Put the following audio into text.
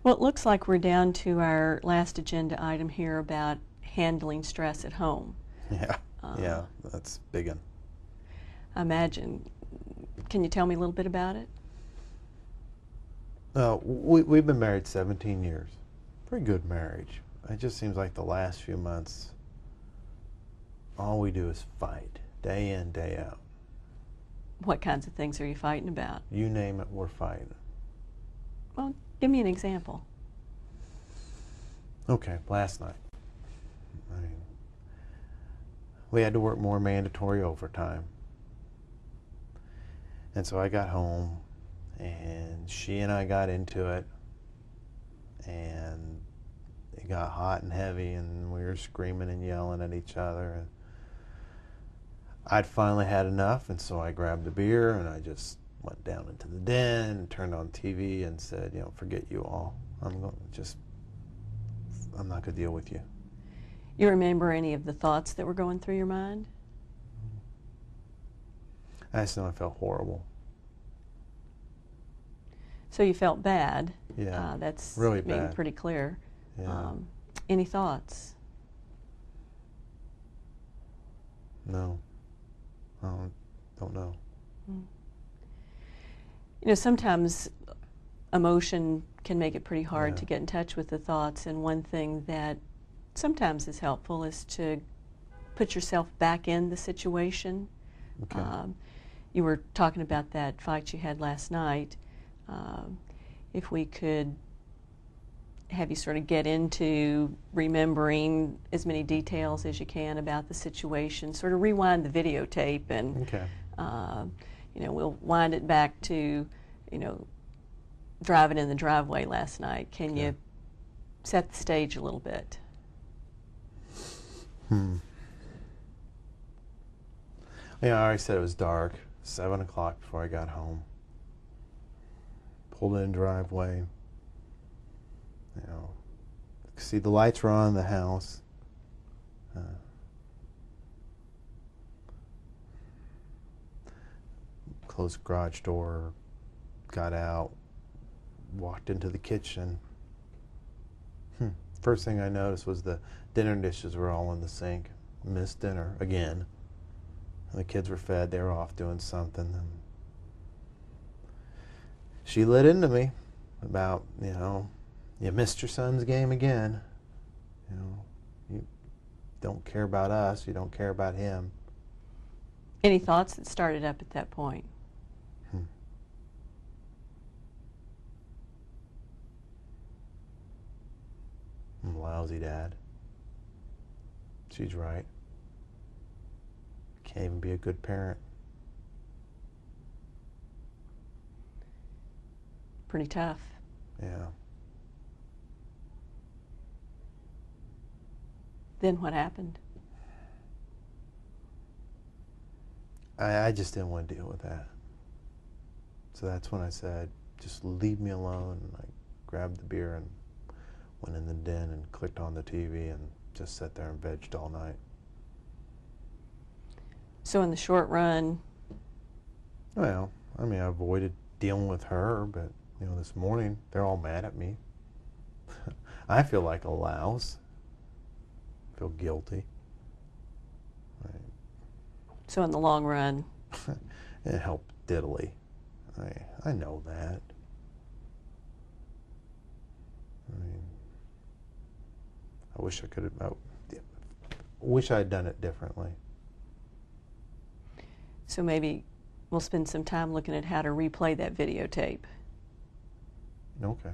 Well, it looks like we're down to our last agenda item here about handling stress at home. Yeah, yeah, that's a big one. I imagine. Can you tell me a little bit about it? We've been married 17 years. Pretty good marriage. It just seems like the last few months, all we do is fight, day in, day out. What kinds of things are you fighting about? You name it, we're fighting. Well, give me an example. Okay, last night. We had to work more mandatory overtime. And so I got home, and she and I got into it, and it got hot and heavy, and we were screaming and yelling at each other. And I'd finally had enough, and so I grabbed a beer, and I just went down into the den and turned on TV and said, you know, forget you all. I'm not going to deal with you. You remember any of the thoughts that were going through your mind? I just know I felt horrible. So you felt bad. Yeah, that's really being bad. pretty clear. Yeah. Any thoughts? No. I don't know. You know, sometimes emotion can make it pretty hard Yeah. to get in touch with the thoughts, and one thing that sometimes is helpful is to put yourself back in the situation. Okay. You were talking about that fight you had last night. If we could have you sort of get into remembering as many details as you can about the situation, sort of rewind the videotape, and Okay. you know, we'll wind it back to, you know, driving in the driveway last night. Can Okay. you set the stage a little bit? Yeah, I already said it was dark. 7 o'clock before I got home. Pulled in the driveway. You know, see the lights were on in the house. Closed the garage door. Got out. Walked into the kitchen. First thing I noticed was the dinner dishes were all in the sink. Missed dinner again. The kids were fed. They were off doing something. And she lit into me about, you know, you missed your son's game again. You know, you don't care about us. You don't care about him. Any thoughts that started up at that point? I'm a lousy dad. She's right. Can't even be a good parent. Pretty tough. Yeah. Then what happened? I just didn't want to deal with that. So that's when I said, just leave me alone. And I grabbed the beer and went in the den and clicked on the TV and just sat there and vegged all night. So in the short run, Well, I mean, I avoided dealing with her, but, you know, this morning, they're all mad at me. I feel like a louse. I feel guilty. so in the long run, It helped diddly. I know that. I mean, I wish I could have. I wish I had done it differently. so maybe we'll spend some time looking at how to replay that videotape. Okay.